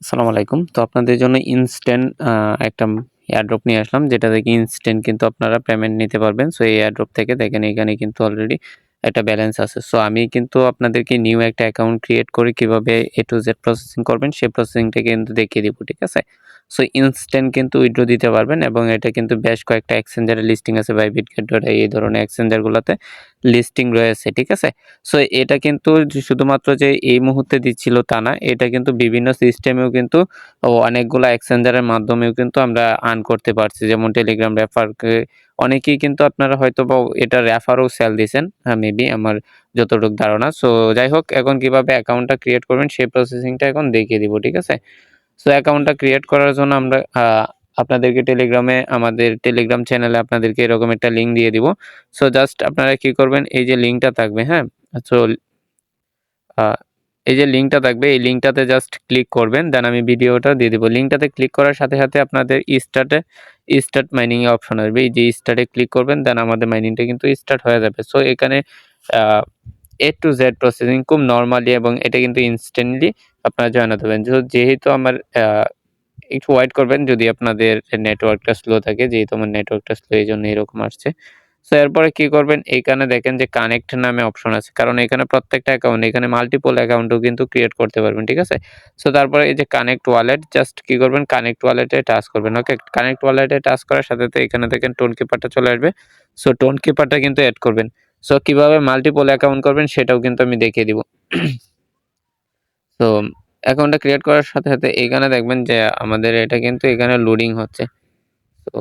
আসসালামু আলাইকুম। তো আপনাদের জন্য ইনস্ট্যান্ট একটা এয়ারড্রপ নিয়ে আসলাম, যেটা থেকে ইনস্ট্যান্ট কিন্তু আপনারা পেমেন্ট নিতে পারবেন। সো এই এয়ারড্রপ থেকে দেখেন এখানে কিন্তু অলরেডি একটা ব্যালেন্স আছে। সো আমি কিন্তু আপনাদেরকে নিউ একটা অ্যাকাউন্ট ক্রিয়েট করে কিভাবে A to Z প্রসেসিং করবেন সেই প্রসেসিংটা কিন্তু দেখিয়ে দিব। ঠিক আছে? সো ইনস্ট্যান্ট কিন্তু উইথড্র দিতে পারবেন এবং এটা কিন্তু বেশ কয়েকটা এক্সচেঞ্জারে লিস্টিং আছে, Bybit.ai এই ধরনের এক্সচেঞ্জার গুলাতে লিস্টিং রয়েছে। ঠিক আছে? সো এটা কিন্তু শুধুমাত্র যে এই মুহূর্তে দিচ্ছিল তা না। এটা কিন্তু বিভিন্ন সিস্টেমেও কিন্তু অনেকগুলা এক্সচেঞ্জারের মাধ্যমেও কিন্তু আমরা আর্ন করতে পারছি। যেমন টেলিগ্রাম রেফারকে অনেকেই কিন্তু আপনারা হয়তোবা এটা রেফারও সেল দিছেন। মেবি আমার যতটুকু ধারণা। সো যাই হোক, এখন কিভাবে অ্যাকাউন্টটা ক্রিয়েট করবেন সেই প্রসেসিংটা এখন দেখিয়ে দিব। ঠিক আছে? সো অ্যাকাউন্টটা ক্রিয়েট করার জন্য আমরা আপনাদেরকে আমাদের টেলিগ্রাম চ্যানেলে আপনাদেরকে এরকম একটা লিঙ্ক দিয়ে দিব। সো জাস্ট আপনারা কি করবেন, এই যে লিঙ্কটা থাকবে, হ্যাঁ? সো আ এই যে লিঙ্কটা থাকবে, এই লিঙ্কটাতে জাস্ট ক্লিক করবেন। দেন আমি ভিডিওটা দিয়ে দিব। লিঙ্কটাতে ক্লিক করার সাথে, সাথে আপনাদের স্টার্ট মাইনিং এর অপশন আসবে। এই যে স্টার্টে ক্লিক করবেন, দেন আমাদের মাইনিংটা কিন্তু স্টার্ট হয়ে যাবে। সো এখানে আ A to Z প্রসেসিং খুব নরমালি এবং এটা কিন্তু ইনস্ট্যান্টলি আপনারা জয়েন হতে পারবেন। যেহেতু আমার একটু ওয়েট করবেন যদি আপনাদের নেটওয়ার্কটা স্লো থাকে। যেহেতু আমার নেটওয়ার্কটা স্লো, এইজন্য এরকম আসছে। সো এরপরে কি করবেন, এইখানে দেখেন যে কানেক্ট নামে অপশন আছে। কারণ এখানে প্রত্যেকটা অ্যাকাউন্ট, এখানে মাল্টিপল অ্যাকাউন্টও কিন্তু ক্রিয়েট করতে পারবেন। ঠিক আছে? সো তারপরে এই যে কানেক্ট ওয়ালেট, জাস্ট কি করবেন, কানেক্ট ওয়ালেটে টাচ করবেন। ওকে? কানেক্ট ওয়ালেটে টাচ করার সাথে, সাথে এখানে দেখেন টোন কিপারটা চলে আসবে। সো টোন কিপারটা কিন্তু এড করবেন। সো কিভাবে মাল্টিপল অ্যাকাউন্ট করবেন সেটাও কিন্তু আমি দেখিয়ে দিব। তো অ্যাকাউন্টটা ক্রিয়েট করার সাথে, সাথে এখানে দেখবেন যে আমাদের এটা কিন্তু এখানে লোডিং হচ্ছে। তো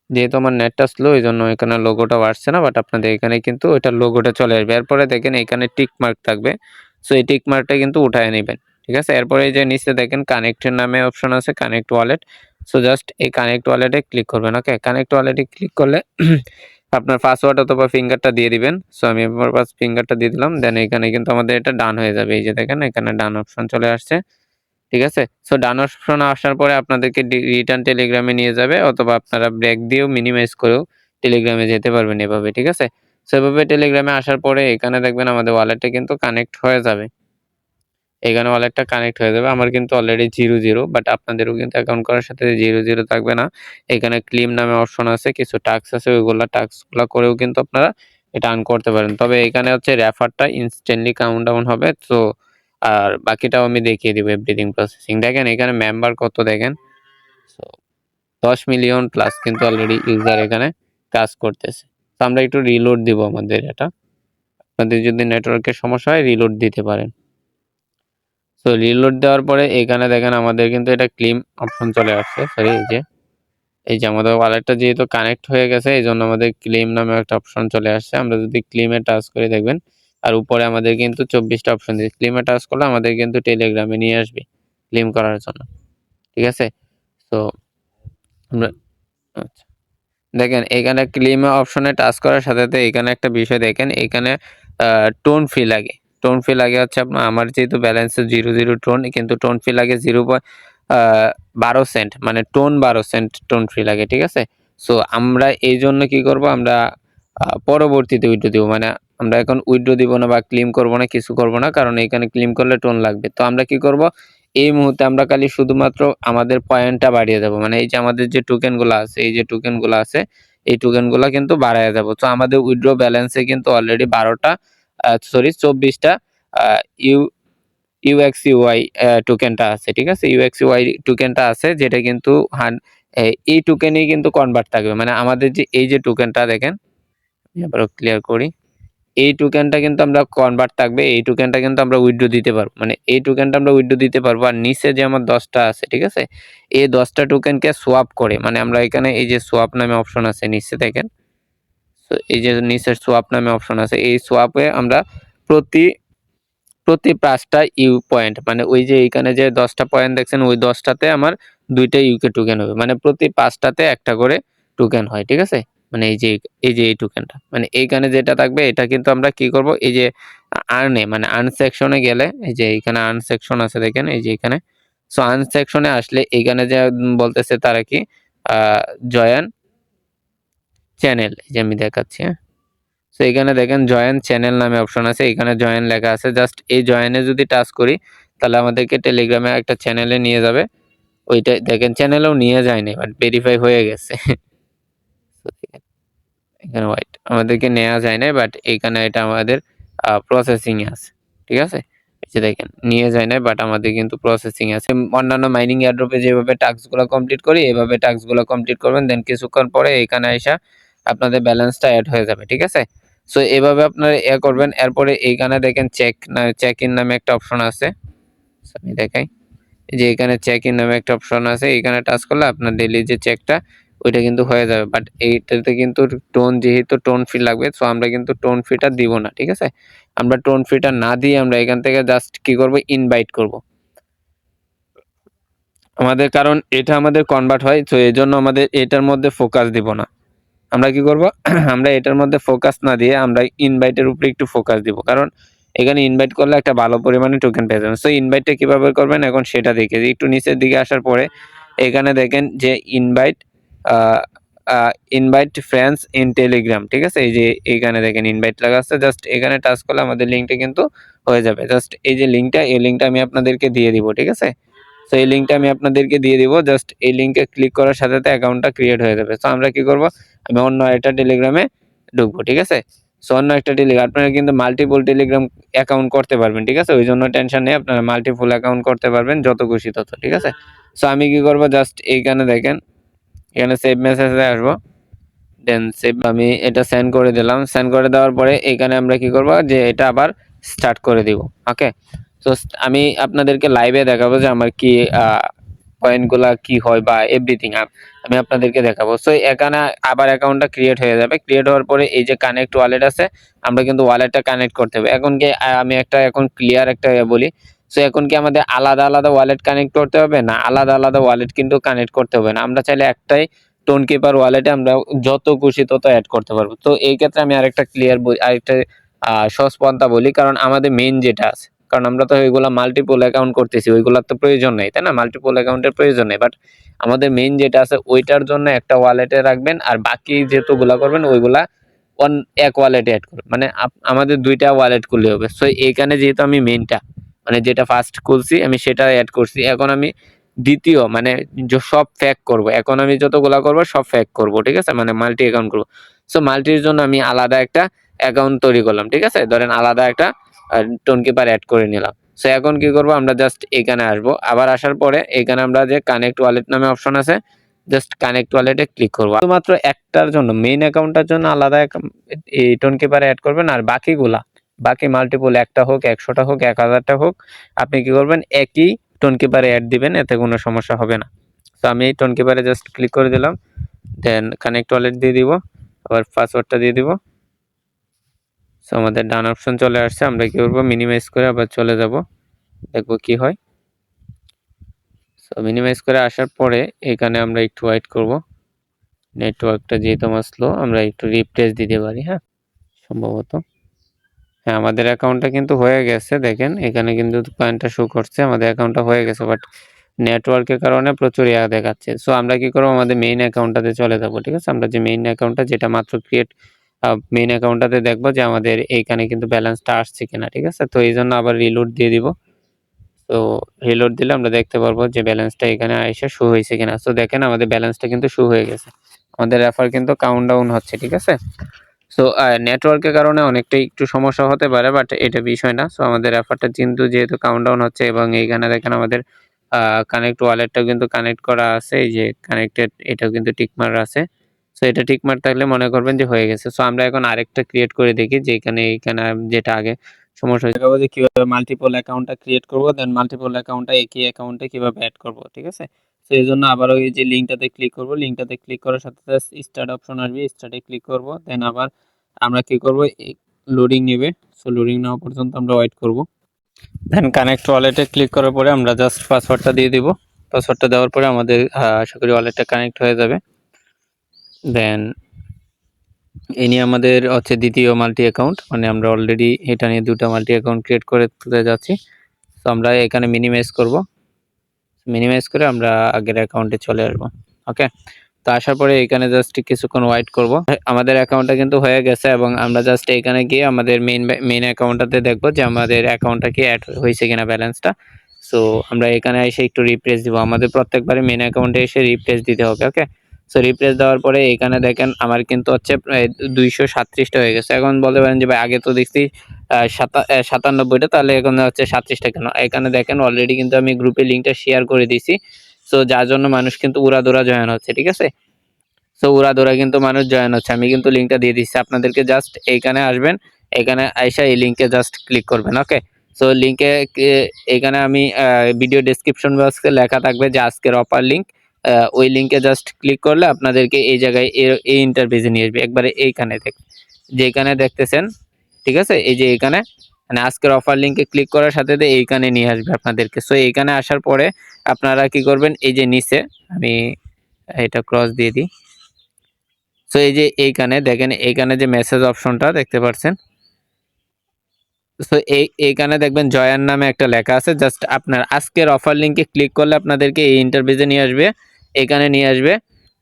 যেহেতু আমার নেটটা স্লো, এইজন্য এখানে লোগোটাও আসছে না। বাট আপনাদের এখানে কিন্তু ওইটার লোগোটা চলে আসবে। এরপরে দেখেন এখানে টিক মার্ক থাকবে। সো এই টিক মার্কটা কিন্তু উঠায় নিবেন। ঠিক আছে? এরপরে এই যে নিচে দেখেন কানেক্টের নামে অপশন আছে, কানেক্ট ওয়ালেট। সো জাস্ট এই কানেক্ট ওয়ালেটে ক্লিক করবেন। ওকে? কানেক্ট ওয়ালেটে ক্লিক করলে আপনার পাসওয়ার্ড অথবা ফিঙ্গারটা দিয়ে দিবেন। সো আমি আমার ফিঙ্গারটা দিয়ে দিলাম। দেন এখানে কিন্তু আমাদের এটা ডান হয়ে যাবে। এই যে দেখেন এখানে ডান অপশন চলে আসছে। ঠিক আছে? সো ডান অপশন আসার পরে আপনাদেরকে রিটার্ন টেলিগ্রামে নিয়ে যাবে, অথবা আপনারা ব্রেক দিয়েও মিনিমাইজ করেও টেলিগ্রামে যেতে পারবেন এভাবে। ঠিক আছে? সো এভাবে টেলিগ্রামে আসার পরে এখানে দেখবেন আমাদের ওয়ালেটটা কিন্তু কানেক্ট হয়ে যাবে। এখানে ওয়ালেটটা কানেক্ট হয়ে যাবে। আমার কিন্তু অলরেডি 0 বাট আপনাদেরও কিন্তু অ্যাকাউন্ট করার সাথে 0 থাকবে না। এখানে ক্লেম নামে অপশন আছে, কিছু টাস্ক আছে, টাস্কগুলা করেও কিন্তু আপনারা এটা আর্ন করতে পারেন। তবে এখানে হচ্ছে রেফারটা ইনস্ট্যান্টলি কাউন্ট ডাউন হবে। সো আর বাকিটাও আমি দেখিয়ে দিব এভরিথিং প্রসেসিং। দেখেন এখানে মেম্বার কত দেখেন। সো 10 মিলিয়ন প্লাস কিন্তু অলরেডি ইউজার এখানে কাজ করতেছে। তো আমরা একটু রিলোড দিব আমাদের এটা। আপনাদের যদি নেটওয়ার্কের সমস্যা হয় রিলোড দিতে পারেন। সো রিলোড দেওয়ার পরে এখানে দেখেন আমাদের কিন্তু এটা ক্লেম অপশন চলে আসছে। সরি, এই যে আমাদের ওয়ালেটটা যেহেতু কানেক্ট হয়ে গেছে, এইজন্য আমাদের ক্লেম নামে একটা অপশন চলে আসছে। আমরা যদি ক্লেমে টাচ করে দেখবেন, আর উপরে আমাদের কিন্তু 24 টা অপশন দিয়েছে। ক্লেমে টাচ করলে আমাদের কিন্তু টেলিগ্রামে নিয়ে আসবে ক্লেম করার জন্য। ঠিক আছে? তো আমরা আচ্ছা। দেখেন এখানে ক্লেম অপশনে টাচ করার সাথে, সাথে এখানে একটা বিষয় দেখেন, এখানে টোন ফি লাগে। টোন ফি লাগে হচ্ছে আমার যেহেতু ব্যালেন্সে 0 টোন, কিন্তু টোন ফি লাগে 12 সেন্ট, মানে 12 সেন্ট টোন ফি লাগে। ঠিক আছে? সো আমরা এইজন্য কি করব, আমরা পরবর্তীতে উইথড্র দিব। মানে আমরা এখন উইথড্র দিব না বা ক্লেম করব না, কিছু করব না। কারণ এখানে ক্লেম করলে টোন লাগবে। তো আমরা কি করব, এই মুহূর্তে আমরা খালি শুধুমাত্র আমাদের পয়েন্টটা বাড়িয়ে দেব। মানে এই যে আমাদের যে টোকেনগুলো আছে, এই যে টোকেনগুলো আছে, এই টোকেনগুলা কিন্তু বাড়ায়া দেব। তো আমাদের উইথড্র ব্যালেন্সে কিন্তু অলরেডি 24 টা আ ইউ UXUI টোকেনটা আছে। ঠিক আছে? UXUI টোকেনটা আছে, যেটা কিন্তু এই টোকেনেই কিন্তু কনভার্ট থাকবে। মানে আমাদের যে এই যে টোকেনটা দেখেন, আমি আবারও ক্লিয়ার করি। এই টোকেনটা কিন্তু আমরা কনভার্ট থাকবে। এই টোকেনটা কিন্তু আমরা উইথড্র দিতে পারবো। মানে এই টোকেনটা আমরা উইথড্র দিতে পারবো। আর নিচে যে আমার 10 টা আছে, ঠিক আছে? এই 10 টা টোকেনকে সোয়াপ করে, মানে আমরা এখানে এই যে সোয়াপ নামে অপশন আছে নিচে দেখেন। সো এই যে নিচে সোয়াপ নামে অপশন আছে, এই সোয়াপে আমরা প্রতি প্রতি ৫ টা ইউ পয়েন্ট, মানে ওই যে এইখানে যে ১০ টা পয়েন্ট দেখছেন, ওই ১০ টাতে আমার ২ টা ইউকে টোকেন হবে। মানে প্রতি ৫ টাতে একটা করে টোকেন হয়। ঠিক আছে? মানে এই যে এই টোকেনটা। মানে এইখানে যেটা থাকবে এটা কিন্তু আমরা কি করব, এই যে মানে আর্ন সেকশনে গেলে, এই যে এইখানে আর্ন সেকশন আছে দেখেন, এই যে এখানে। সো আর্ন সেকশনে আসলে এখানে যে বলতেছে তারা কি আ জয়েন চ্যানেল, এই যে আমি দেখাচ্ছি, হ্যাঁ? সো এখানে দেখেন জয়েন চ্যানেল নামে অপশন আছে। এখানে জয়েন লেখা আছে। জাস্ট এই জয়েনে যদি টাচ করি, তাহলে আমাদেরকে টেলিগ্রামে একটা চ্যানেলে নিয়ে যাবে। ওইটা দেখেন চ্যানেলেও নিয়ে যায়নি, বাট ভেরিফাই হয়ে গেছে। এখানে হোয়াইট আমাদেরকে নেওয়া যায় না, বাট এইখানে এটা আমাদের প্রসেসিং এ আছে। ঠিক আছে, এই যে দেখেন নিয়ে যায় না, বাট আমাদের কিন্তু প্রসেসিং আছে। অন্যান্য মাইনিং এয়ারড্রপে যেভাবে টাস্কগুলো কমপ্লিট করি এভাবে টাস্কগুলো কমপ্লিট করবেন, দেন কিছুক্ষণ পরে এখানে এসে আপনাদের ব্যালেন্সটা অ্যাড হয়ে যাবে। ঠিক আছে, সো এভাবে আপনারা করবেন। এরপরে এইখানে দেখেন চেক ইন নামে একটা অপশন আছে, আমি দেখাই যে এখানে চেক ইন নামে একটা অপশন আছে, এখানে টাচ করলে আপনার ডেইলি যে চেকটা ওইটা কিন্তু হয়ে যাবে। বাট এইটাতে কিন্তু যেহেতু টোন ফি লাগবে, সো আমরা কিন্তু টোন ফিটা দিব না। ঠিক আছে, আমরা টোন ফিটা না দিয়ে আমরা এখান থেকে জাস্ট কি করব, ইনভাইট করব আমাদের, কারণ এটা আমাদের কনভার্ট হয়, তো এই জন্য আমাদের এটার মধ্যে ফোকাস দিব না। আমরা কি করব, আমরা এটার মধ্যে ফোকাস না দিয়ে আমরা ইনভাইটের উপরে একটু ফোকাস দিব, কারণ এখানে ইনভাইট করলে একটা ভালো পরিমাণে টোকেন পেয়ে যাবেন। সো ইনভাইটটা কিভাবে করবেন এখন সেটা দেখে একটু নিচের দিকে আসার পরে এখানে দেখেন যে ইনভাইট ফ্রেন্ডস ইন টেলিগ্রাম। ঠিক আছে, এই যে এইখানে দেখেন ইনভাইট লাগা আছে, জাস্ট এখানে টাচ করলে আমাদের লিঙ্কটা কিন্তু হয়ে যাবে। জাস্ট এই যে লিঙ্কটা, এই লিঙ্কটা আমি আপনাদেরকে দিয়ে দিব। ঠিক আছে, সো এই লিঙ্কটা আমি আপনাদেরকে দিয়ে দিব, জাস্ট এই লিঙ্কে ক্লিক করার সাথে সাথে অ্যাকাউন্টটা ক্রিয়েট হয়ে যাবে। সো আমরা কি করব, আমি অন্য একটা টেলিগ্রামে ঢুকবো। ঠিক আছে, সো অন্য একটা টেলিগ্রাম, আপনারা কিন্তু মাল্টিপল টেলিগ্রাম অ্যাকাউন্ট করতে পারবেন। ঠিক আছে, ওই জন্য টেনশন নেই, আপনারা মাল্টিপল অ্যাকাউন্ট করতে পারবেন যত খুশি তত। ঠিক আছে, সো আমি কি করব, জাস্ট এইখানে দেখেন এখানে সেভ মেসেজে আসবো, দেন সেভ আমি এটা সেন্ড করে দিলাম। সেন্ড করে দেওয়ার পরে এখানে আমরা কি করব, যে এটা আবার স্টার্ট করে দিব। ওকে, তো আমি আপনাদেরকে লাইভে দেখাবো যে আমার কি পয়েন্টগুলা কি হয় বা এভরিথিং আমি আপনাদেরকে দেখাবো। সো এখানে আবার অ্যাকাউন্টটা ক্রিয়েট হয়ে যাবে। ক্রিয়েট হওয়ার পরে এই যে কানেক্ট ওয়ালেট আছে, আমরা কিন্তু ওয়ালেটটা কানেক্ট করতে হবে। এখন কি আমি একটা এখন ক্লিয়ার একটা বলি, সো এখন কি আমাদের আলাদা আলাদা ওয়ালেট কানেক্ট করতে হবে না? আলাদা আলাদা ওয়ালেট কিন্তু কানেক্ট করতে হবে না, আমরা চাইলে একটাই টোন কিপার ওয়ালেটে আমরা যত খুশি তত অ্যাড করতে পারবো। তো এই ক্ষেত্রে আমি আরেকটা আরেকটা সহজ পন্থা বলি, কারণ আমাদের মেইন যেটা আছে, কারণ আমরা তো ওইগুলা মাল্টিপল অ্যাকাউন্ট করতেছি, ওইগুলার তো প্রয়োজন নেই, তাই না? মাল্টিপল অ্যাকাউন্টের প্রয়োজন নেই, বাট আমাদের মেইন যেটা আছে ওইটার জন্য একটা ওয়ালেটে রাখবেন, আর বাকি যেহেতুগুলা করবেন ওইগুলা এক ওয়ালেটে অ্যাড করবেন, মানে আমাদের দুইটা ওয়ালেট খুললে হবে। সো এইখানে যেহেতু আমি মেইনটা মানে যেটা ফার্স্ট খুলছি আমি সেটা অ্যাড করছি, এখন আমি দ্বিতীয় মানে সব ফ্যাক করব, এখন আমি যতগুলা করব সব ফ্যাক করব। ঠিক আছে, মানে মাল্টি অ্যাকাউন্ট করব। সো মাল্টির জন্য আমি আলাদা একটা অ্যাকাউন্ট তৈরি করলাম। ঠিক আছে, ধরেন আলাদা একটা টোন কিপার অ্যাড করে নিলাম। সো এখন কি করব, আমরা জাস্ট এখানে আসবো, আবার আসার পরে এখানে আমরা যে কানেক্ট ওয়ালেট নামে অপশন আছে, জাস্ট কানেক্ট ওয়ালেটে ক্লিক করব। শুধুমাত্র একটার জন্য মেইন অ্যাকাউন্টটার জন্য আলাদা এই টোন কিপারে অ্যাড করবেন, আর বাকি মাল্টিপল একটা হোক 100টা হোক 1000টা হোক আপনি কি করবেন, একই টোন কিপারে অ্যাড দিবেন, এতে কোনো সমস্যা হবে না। তো আমি এই টোন কিপারে জাস্ট ক্লিক করে দিলাম, দেন কানেক্ট ওয়ালেট দিয়ে দিব, আবার পাসওয়ার্ডটা দিয়ে দিব। সো আমাদের ডান অপশন চলে আসছে, আমরা কি করবো, মিনিমাইজ করে আবার চলে যাব, দেখবো কি হয়। সো মিনিমাইজ করে আসার পরে এখানে আমরা একটু ওয়েট করব, নেটওয়ার্কটা যেহেতু আমার স্লো, আমরা একটু রিফ্রেশ দিতে পারি। হ্যাঁ, সম্ভবত হ্যাঁ আমাদের অ্যাকাউন্টটা কিন্তু হয়ে গেছে, দেখেন এখানে কিন্তু পয়েন্টটা শো করছে আমাদের অ্যাকাউন্টটা হয়ে গেছে, বাট নেটওয়ার্কের কারণে প্রচুর দেখাচ্ছে। সো আমরা কি করবো, আমাদের মেইন অ্যাকাউন্টটাতে চলে যাব। ঠিক আছে, আমরা যে মেইন অ্যাকাউন্টটা যেটা মাত্র মেইন অ্যাকাউন্টটাতে দেখবো যে আমাদের এইখানে কিন্তু ব্যালেন্সটা আসছে কিনা। ঠিক আছে, তো এই জন্য আবার রিলোড দিয়ে দিব। তো রিলোড দিলে আমরা দেখতে পারবো যে ব্যালেন্সটা এখানে এসে শো হয়েছে কিনা। সো দেখেন আমাদের ব্যালেন্সটা কিন্তু শো হয়ে গেছে, আমাদের রেফার কিন্তু কাউন্টডাউন হচ্ছে। ঠিক আছে, সো নেটওয়ার্কের কারণে অনেকটাই একটু সমস্যা হতে পারে, বাট এটা বিষয় না। সো আমাদের রেফারটা কিন্তু যেহেতু কাউন্টডাউন হচ্ছে, এবং এইখানে দেখেন আমাদের কানেক্ট ওয়ালেটটাও কিন্তু কানেক্ট করা আছে, এই যে কানেক্টেড এটাও কিন্তু টিকমার আছে। সো এটা টিকমার থাকলে মনে করবেন যে হয়ে গেছে। সো আমরা এখন আরেকটা ক্রিয়েট করে দেখি, যে এইখানে যেটা আগে সমস্যা হয়েছে, যে কিভাবে মাল্টিপল অ্যাকাউন্টটা ক্রিয়েট করবো, দেন মাল্টিপল অ্যাকাউন্টটা একই অ্যাকাউন্টে কিভাবে অ্যাড করবো। ঠিক আছে, তো এই জন্য আবারও এই যে লিঙ্কটাতে ক্লিক করব, লিঙ্কটাতে ক্লিক করার সাথে সাথে স্টার্ট অপশন আসবে, স্টার্টে ক্লিক করব, দেন আবার আমরা কি করব, লোডিং নেবে। সো লোডিং নেওয়া পর্যন্ত আমরা ওয়েট করব, দেন কানেক্ট ওয়ালেটে ক্লিক করার পরে আমরা জাস্ট পাসওয়ার্ডটা দিয়ে দিব। পাসওয়ার্ডটা দেওয়ার পরে আমাদের আশা করি ওয়ালেটটা কানেক্ট হয়ে যাবে। দেন এই নিয়ে আমাদের হচ্ছে দ্বিতীয় মাল্টি অ্যাকাউন্ট, মানে আমরা অলরেডি এটা নিয়ে দুটো মাল্টি অ্যাকাউন্ট ক্রিয়েট করে তুলে যাচ্ছি। তো আমরা এখানে মিনিমাইজ করব, মিনিমাইজ করে আমরা আগের অ্যাকাউন্টে চলে আসব। ওকে, তো আসার পরে এখানে জাস্ট কিছুক্ষণ ওয়েট করব। আমাদের অ্যাকাউন্টটা কিন্তু হয়ে গেছে, এবং আমরা জাস্ট এখানে গিয়ে আমাদের মেইন অ্যাকাউন্টটাতে দেখব যে আমাদের অ্যাকাউন্টটা কি অ্যাড হয়েছে কিনা ব্যালেন্সটা। সো আমরা এখানে এসে একটু রিফ্রেশ দিব, আমাদের প্রত্যেকবারে মেন অ্যাকাউন্টে এসে রিফ্রেশ দিতে হবে। ওকে, সো রিফ্রেশ দেওয়ার পরে এখানে দেখেন আমার কিন্তু হচ্ছে 237টা হয়ে গেছে। এখন বলতে পারেন যে ভাই আগে তো দেখছি 97টা, তাহলে এখন হচ্ছে 37টা কেন? এখানে দেখেন অলরেডি কিন্তু আমি গ্রুপে লিঙ্কটা শেয়ার করে দিছি। সো যার জন্য মানুষ কিন্তু উড়াধুরা জয়েন হচ্ছে, ঠিক আছে? সো উড়াধুরা কিন্তু মানুষ জয়েন হচ্ছে। আমি কিন্তু লিঙ্কটা দিয়ে দিচ্ছি আপনাদেরকে, জাস্ট এইখানে আসবেন, এখানে আইসা এই লিঙ্কে জাস্ট ক্লিক করবেন। ওকে, সো লিঙ্কে এখানে আমি ভিডিও ডেসক্রিপশন বক্সে লেখা থাকবে যে আজকের অফার লিঙ্ক, ওই লিঙ্কে জাস্ট ক্লিক করলে আপনাদেরকে এই জায়গায় এই ইন্টারফেসে নিয়ে আসবে, একবারে এইখানে যেখানে দেখতেছেন, ঠিক আছে? এই যে এখানে মানে আজকের অফার লিঙ্কে ক্লিক করার সাথে সাথে এইখানে নিয়ে আসবে আপনাদেরকে। সো এইখানে আসার পরে আপনারা কি করবেন, এই যে নিচে আমি এটা ক্রস দিয়ে দিই। সো এই যে এইখানে দেখেন, এইখানে যে মেসেজ অপশনটা দেখতে পাচ্ছেন, সো এইখানে দেখবেন জয়ান নামে একটা লেখা আছে। জাস্ট আপনার আজকের অফার লিঙ্কে ক্লিক করলে আপনাদেরকে এই ইন্টারফেসে নিয়ে আসবে, এখানে নিয়ে আসবে।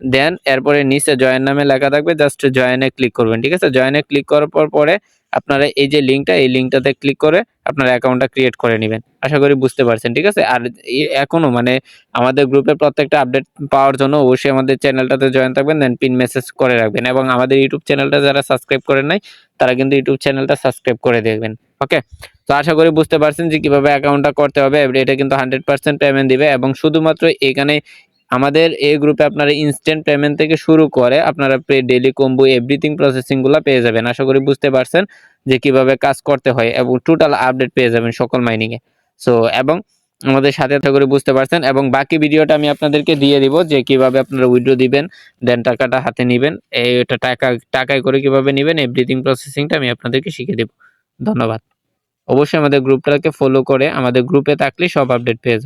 দেন এরপরে নিচে জয়েন নামে লেখা থাকবে, জাস্ট জয়েনে ক্লিক করবেন, ঠিক আছে? জয়েনে ক্লিক করার পরে আপনারা এই যে লিঙ্কটা, এই লিঙ্কটাতে ক্লিক করে আপনার অ্যাকাউন্টটা ক্রিয়েট করে নেবেন। আশা করি বুঝতে পারছেন, ঠিক আছে? আর এখনো মানে আমাদের গ্রুপের প্রত্যেকটা আপডেট পাওয়ার জন্য অবশ্যই আমাদের চ্যানেলটাতে জয়েন থাকবেন, দেন পিন মেসেজ করে রাখবেন, এবং আমাদের ইউটিউব চ্যানেলটা যারা সাবস্ক্রাইব করেন নাই তারা কিন্তু ইউটিউব চ্যানেলটা সাবস্ক্রাইব করে দেখবেন। ওকে, তো আশা করি বুঝতে পারছেন যে কিভাবে অ্যাকাউন্টটা করতে হবে। এটা কিন্তু 100% পেমেন্ট দিবে, এবং শুধুমাত্র এখানে আমাদের এই গ্রুপে আপনারা ইনস্ট্যান্ট পেমেন্ট থেকে শুরু করে আপনারা ডেইলি কম্বো এভরিথিং প্রসেসিংগুলো পেয়ে যাবেন। আশা করি বুঝতে পারছেন যে কিভাবে কাজ করতে হয়, এবং টোটাল আপডেট পেয়ে যাবেন সকল মাইনিংয়ে। সো এবং আমাদের সাথে আশা করি বুঝতে পারছেন, এবং বাকি ভিডিওটা আমি আপনাদেরকে দিয়ে দিব যে কিভাবে আপনারা উইথড্র দিবেন, দেন টাকাটা হাতে নেবেন, এটা টাকায় করে কিভাবে নেবেন, এভরিথিং প্রসেসিংটা আমি আপনাদেরকে শিখিয়ে দেব। ধন্যবাদ। অবশ্যই আমাদের গ্রুপটাকে ফলো করে আমাদের গ্রুপে থাকলে সব আপডেট পেয়ে যাবেন।